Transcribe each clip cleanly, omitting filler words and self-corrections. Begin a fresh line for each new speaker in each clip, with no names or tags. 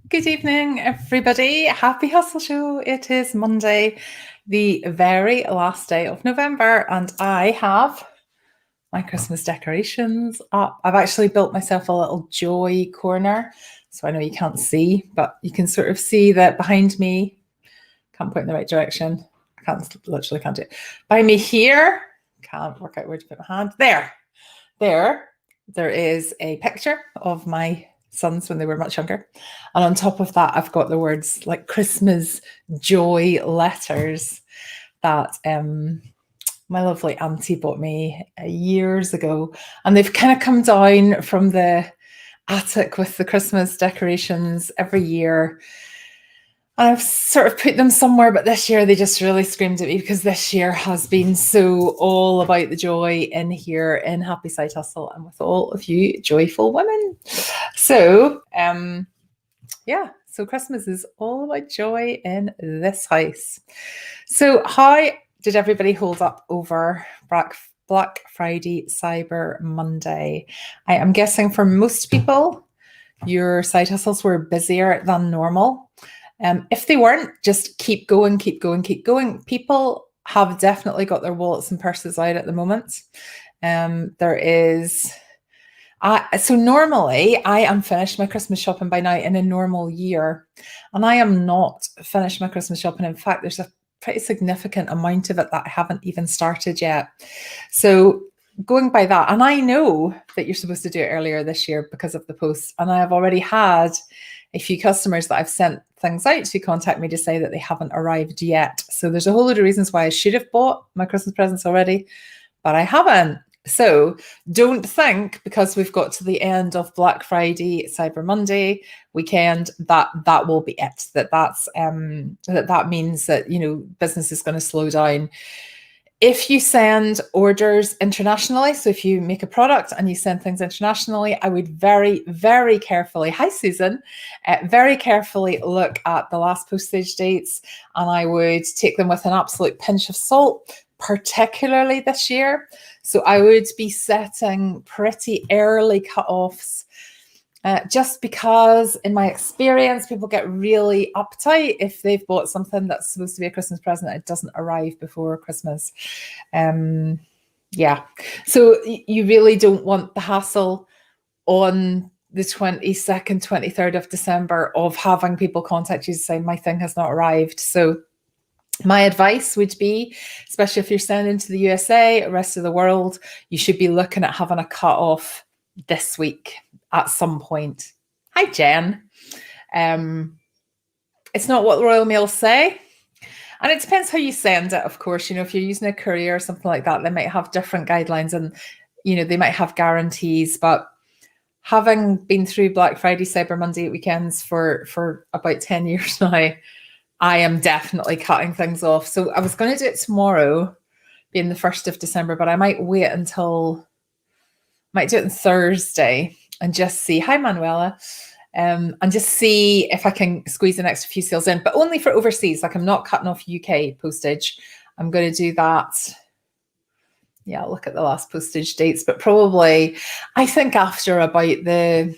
Good evening, everybody. Happy Hustle Show. It is Monday, the very last day of November, and I have my Christmas decorations up. I've actually built myself a little joy corner. So I know you can't see, but you can sort of see that behind me. Can't point in the right direction. Literally can't do it. Behind me here, can't work out where to put my hand. There is a picture of my sons when they were much younger. And on top of that, I've got the words like Christmas joy letters that my lovely auntie bought me years ago. And they've kind of come down from the attic with the Christmas decorations every year. I've sort of put them somewhere, but this year they just really screamed at me because this year has been so all about the joy in here in Happy Side Hustle and with all of you joyful women. So, so Christmas is all about joy in this house. So how did everybody hold up over Black Friday, Cyber Monday? I am guessing for most people, your side hustles were busier than normal. If they weren't, just keep going. People have definitely got their wallets and purses out at the moment. So normally I am finished my Christmas shopping by now in a normal year, and I am not finished my Christmas shopping. In fact, there's a pretty significant amount of it that I haven't even started yet. So going by that, and I know that you're supposed to do it earlier this year because of the post, and I have already had a few customers that I've sent things out to contact me to say that they haven't arrived yet. So there's a whole load of reasons why I should have bought my Christmas presents already, but I haven't. So don't think because we've got to the end of Black Friday, Cyber Monday weekend that will be it. That means that, you know, business is going to slow down. If you send orders internationally, so if you make a product and you send things internationally, I would very, very carefully, hi Susan, very carefully look at the last postage dates, and I would take them with an absolute pinch of salt, particularly this year. So I would be setting pretty early cutoffs. Just because in my experience, people get really uptight if they've bought something that's supposed to be a Christmas present and it doesn't arrive before Christmas. So you really don't want the hassle on the 22nd, 23rd of December of having people contact you to say, my thing has not arrived. So my advice would be, especially if you're sending to the USA, the rest of the world, you should be looking at having a cutoff this week at some point. Hi, Jen. It's not what the Royal Mail say. And it depends how you send it, of course. You know, if you're using a courier or something like that, they might have different guidelines and, you know, they might have guarantees. But having been through Black Friday, Cyber Monday weekends for about 10 years now, I am definitely cutting things off. So I was going to do it tomorrow, being the 1st of December, but I might do it on Thursday and just see, hi Manuela, and just see if I can squeeze an extra few sales in, but only for overseas. Like I'm not cutting off UK postage. I'm going to do that. Yeah, I'll look at the last postage dates, but probably I think after the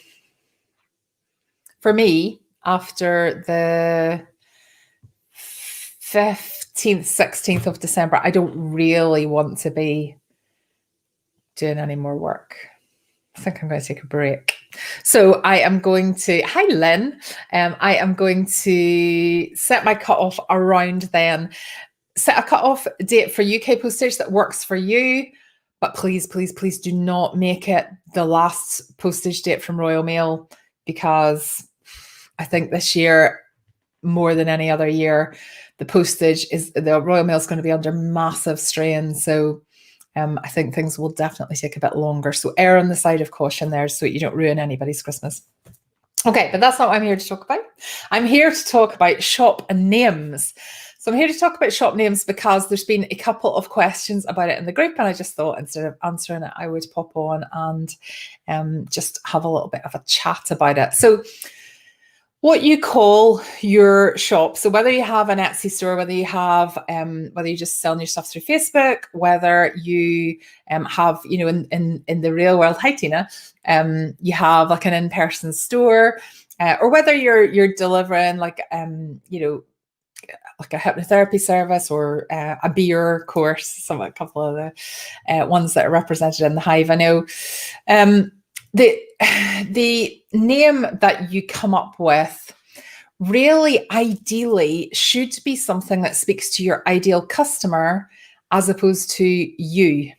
15th, 16th of December, I don't really want to be doing any more work. I think I'm going to take a break. So I am going to, hi Lynn, I am going to set my cutoff around then. Set a cutoff date for UK postage that works for you, but please, please, please do not make it the last postage date from Royal Mail, because I think this year, more than any other year, the Royal Mail is going to be under massive strain. So I think things will definitely take a bit longer. So err on the side of caution there so you don't ruin anybody's Christmas. Okay, but that's not what I'm here to talk about. I'm here to talk about shop names. So I'm here to talk about shop names because there's been a couple of questions about it in the group, and I just thought instead of answering it, I would pop on and just have a little bit of a chat about it. So what you call your shop. So whether you have an Etsy store, whether you're just selling your stuff through Facebook, whether you have, you know, in the real world, hi Tina, you have like an in-person store, or whether you're delivering like like a hypnotherapy service or a beer course, a couple of the ones that are represented in the Hive. I know the name that you come up with really ideally should be something that speaks to your ideal customer as opposed to you.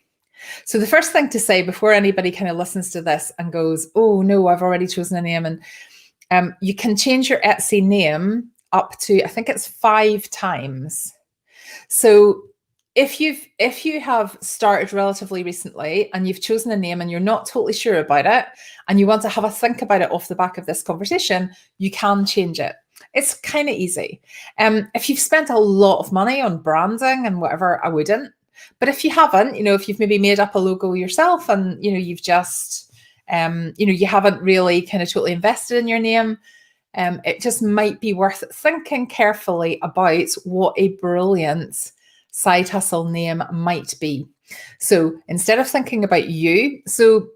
So the first thing to say before anybody kind of listens to this and goes, oh no, I've already chosen a name, and you can change your Etsy name up to, I think it's 5 times. So if you have started relatively recently and you've chosen a name and you're not totally sure about it and you want to have a think about it off the back of this conversation, you can change it. It's kind of easy. If you've spent a lot of money on branding and whatever, I wouldn't. But if you haven't, if you've maybe made up a logo yourself and, you've just, you haven't really kind of totally invested in your name, it just might be worth thinking carefully about what a brilliant side hustle name might be. So instead of thinking about you, so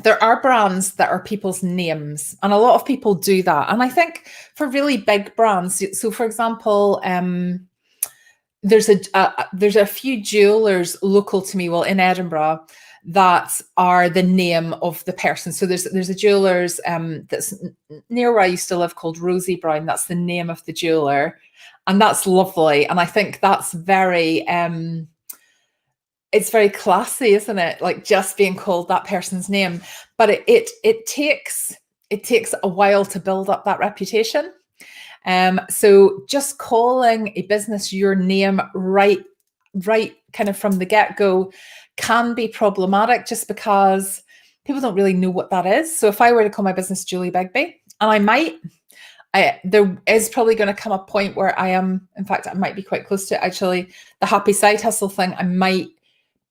there are brands that are people's names, and a lot of people do that. And I think for really big brands, so for example, there's a few jewelers local to me, well, in Edinburgh, that are the name of the person. So there's a jewelers that's near where I used to live called Rosie Brown. That's the name of the jeweler, and that's lovely. And I think that's very it's very classy, isn't it? Like just being called that person's name. But it takes a while to build up that reputation. So just calling a business your name right kind of from the get-go can be problematic, just because people don't really know what that is. So if I were to call my business Julie Begbie, and I might, there is probably going to come a point where I might be quite close to actually the Happy Side Hustle thing. I might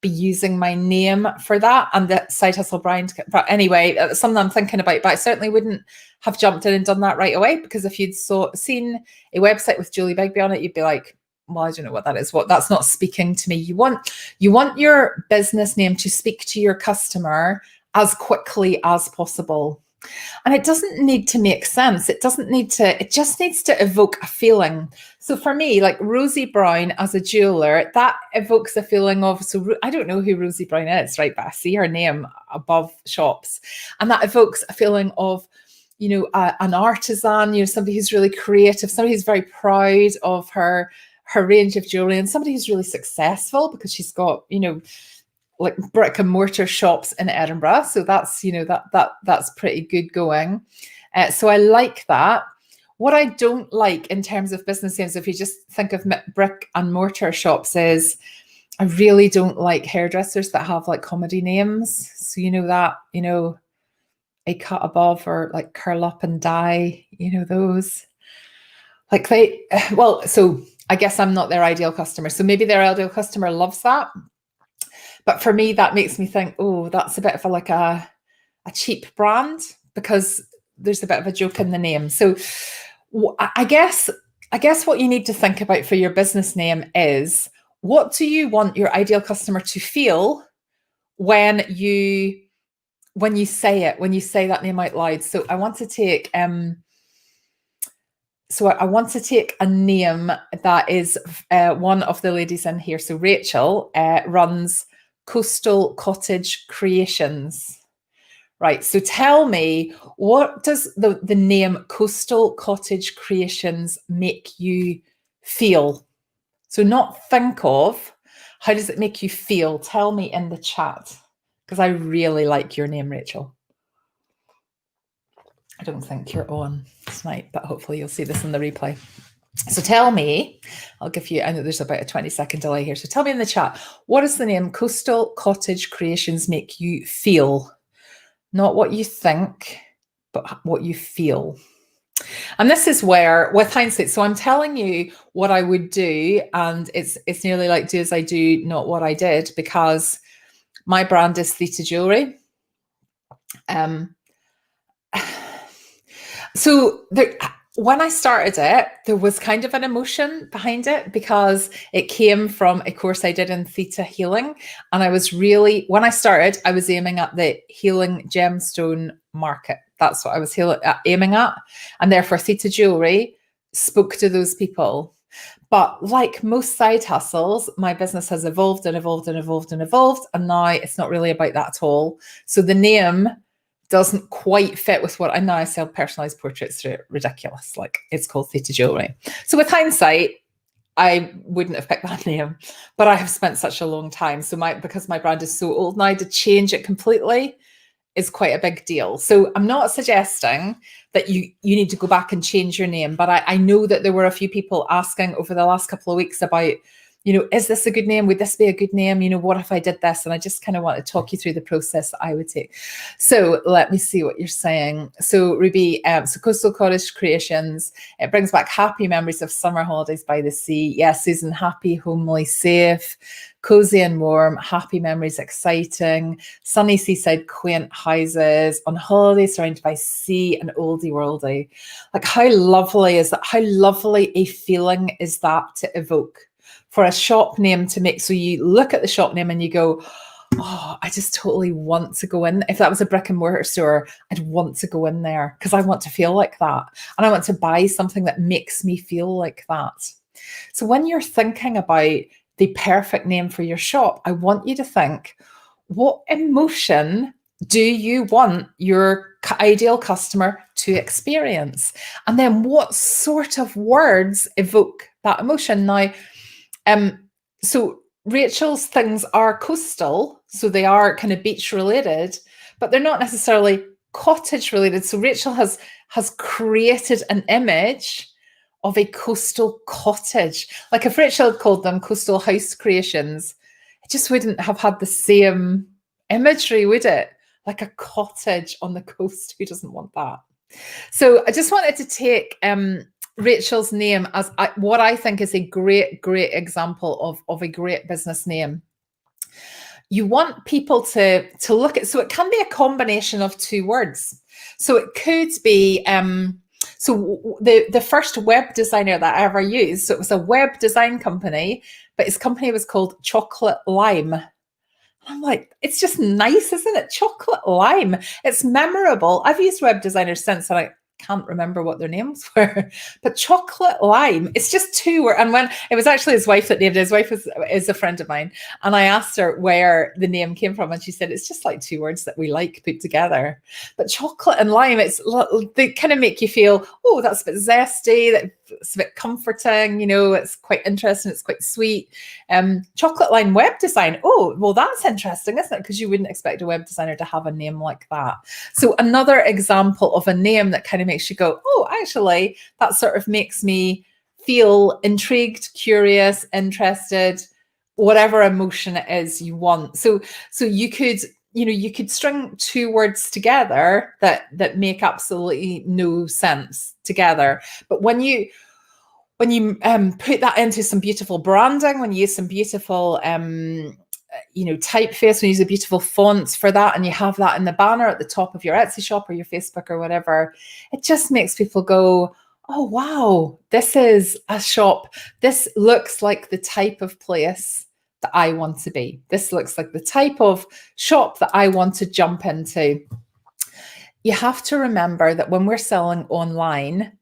be using my name for that and the Side Hustle brand. But anyway, it's something I'm thinking about, but I certainly wouldn't have jumped in and done that right away, because if you'd seen a website with Julie Begbie on it, you'd be like, well, I don't know what that is. That's not speaking to me. You want your business name to speak to your customer as quickly as possible. And it doesn't need to make sense. It just needs to evoke a feeling. So for me, like Rosie Brown as a jeweler, that evokes a feeling of, so I don't know who Rosie Brown is, right? But I see her name above shops. And that evokes a feeling of, an artisan, somebody who's really creative, somebody who's very proud of her range of jewelry, and somebody who's really successful because she's got, like brick and mortar shops in Edinburgh. So that's, that's pretty good going. So I like that. What I don't like in terms of business names, if you just think of brick and mortar shops, is I really don't like hairdressers that have like comedy names. So a cut above, or like curl up and dye, those. Like so I guess I'm not their ideal customer. So maybe their ideal customer loves that. But for me, that makes me think, oh, that's a bit of a cheap brand, because there's a bit of a joke in the name. So I guess what you need to think about for your business name is, what do you want your ideal customer to feel when you say it, when you say that name out loud? So I want to take a name that is one of the ladies in here. So Rachel runs Coastal Cottage Creations. Right, so tell me, what does the name Coastal Cottage Creations make you feel? So not think of, how does it make you feel? Tell me in the chat, because I really like your name, Rachel. I don't think you're on tonight, but hopefully you'll see this in the replay. So tell me, I'll give you, I know there's about a 20-second delay here. So tell me in the chat, what does the name Coastal Cottage Creations make you feel? Not what you think, but what you feel. And this is where, with hindsight, so I'm telling you what I would do, and it's nearly like do as I do, not what I did, because my brand is Theta Jewelry. So When I started it, there was kind of an emotion behind it because it came from a course I did in theta healing. And I was really, when I started, I was aiming at the healing gemstone market. That's what I was aiming at. And therefore, theta jewelry spoke to those people. But like most side hustles, my business has evolved and evolved and evolved and evolved. And now it's not really about that at all. So the name doesn't quite fit with what I now sell personalized portraits through. Ridiculous. Like, it's called theta jewelry. So with hindsight, I wouldn't have picked that name, but I have spent such a long time. So because my brand is so old now, to change it completely is quite a big deal. So I'm not suggesting that you need to go back and change your name, but I know that there were a few people asking over the last couple of weeks about, is this a good name? Would this be a good name? What if I did this? And I just kind of want to talk you through the process that I would take. So let me see what you're saying. So Ruby, so Coastal Cottage Creations, it brings back happy memories of summer holidays by the sea. Yes, Susan, happy, homely, safe, cozy and warm, happy memories, exciting, sunny seaside, quaint houses, on holiday surrounded by sea and oldie worldy. Like, how lovely is that? How lovely a feeling is that to evoke? For a shop name to make, so you look at the shop name and you go, oh, I just totally want to go in. If that was a brick and mortar store, I'd want to go in there because I want to feel like that. And I want to buy something that makes me feel like that. So when you're thinking about the perfect name for your shop, I want you to think, what emotion do you want your ideal customer to experience? And then what sort of words evoke that emotion? Now, so Rachel's things are coastal, so they are kind of beach related, but they're not necessarily cottage related. So Rachel has created an image of a coastal cottage. Like, if Rachel had called them Coastal House Creations, it just wouldn't have had the same imagery, would it? Like a cottage on the coast. Who doesn't want that? So I just wanted to take Rachel's name as what I think is a great example of a great business name. You want people to look at, so it can be a combination of two words. So it could be, so the first web designer that I ever used, so it was a web design company, but his company was called Chocolate Lime. I'm like, it's just nice, isn't it? Chocolate Lime. It's memorable. I've used web designers since, and I can't remember what their names were, but Chocolate Lime, it's just two words. And when it was actually his wife that named it, his wife is a friend of mine. And I asked her where the name came from. And she said, it's just like two words that we like put together. But chocolate and lime, they kind of make you feel, oh, that's a bit zesty. It's a bit comforting. It's quite interesting. It's quite sweet. Chocolate Lime web design. Oh, well, that's interesting, isn't it? Because you wouldn't expect a web designer to have a name like that. So another example of a name that kind of makes you go, oh, actually, that sort of makes me feel intrigued, curious, interested, whatever emotion it is you want. So you could string two words together that make absolutely no sense together. But when you put that into some beautiful branding, when you use some beautiful typeface, when you use a beautiful fonts for that, and you have that in the banner at the top of your Etsy shop or your Facebook or whatever, it just makes people go, oh, wow, this is a shop. This looks like the type of place that I want to be. This looks like the type of shop that I want to jump into. You have to remember that when we're selling online,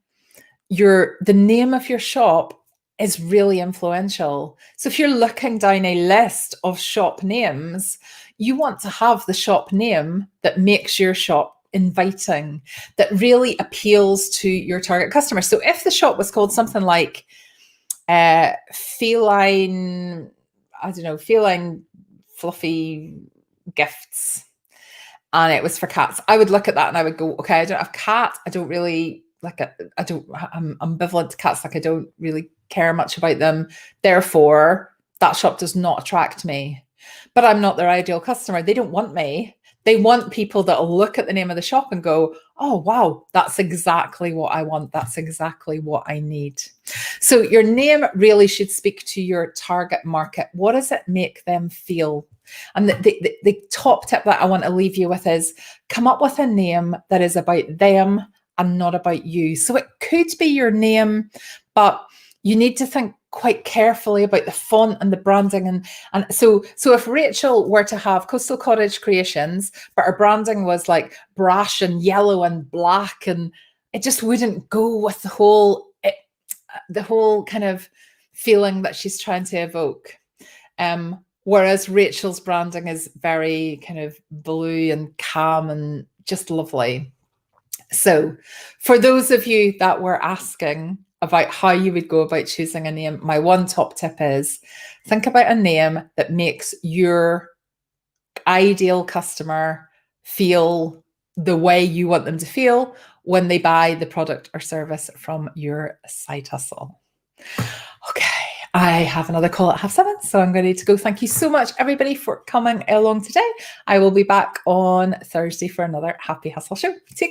the name of your shop is really influential. So if you're looking down a list of shop names, you want to have the shop name that makes your shop inviting, that really appeals to your target customer. So if the shop was called something like feline fluffy gifts, and it was for cats, I would look at that and I would go, okay, I don't have cat. I don't really I'm ambivalent to cats. Like, I don't really care much about them. Therefore, that shop does not attract me. But I'm not their ideal customer. They don't want me. They want people that will look at the name of the shop and go, oh, wow, that's exactly what I want. That's exactly what I need. So your name really should speak to your target market. What does it make them feel? And the top tip that I want to leave you with is come up with a name that is about them and not about you. So it could be your name, but you need to think quite carefully about the font and the branding. And so if Rachel were to have Coastal Cottage Creations, but her branding was like brash and yellow and black, and it just wouldn't go with the whole kind of feeling that she's trying to evoke. Whereas Rachel's branding is very kind of blue and calm and just lovely. So for those of you that were asking about how you would go about choosing a name, my one top tip is think about a name that makes your ideal customer feel the way you want them to feel when they buy the product or service from your side hustle. Okay, I have another call at 7:30, so I'm going to go. Thank you so much, everybody, for coming along today. I will be back on Thursday for another Happy Hustle show. Take care.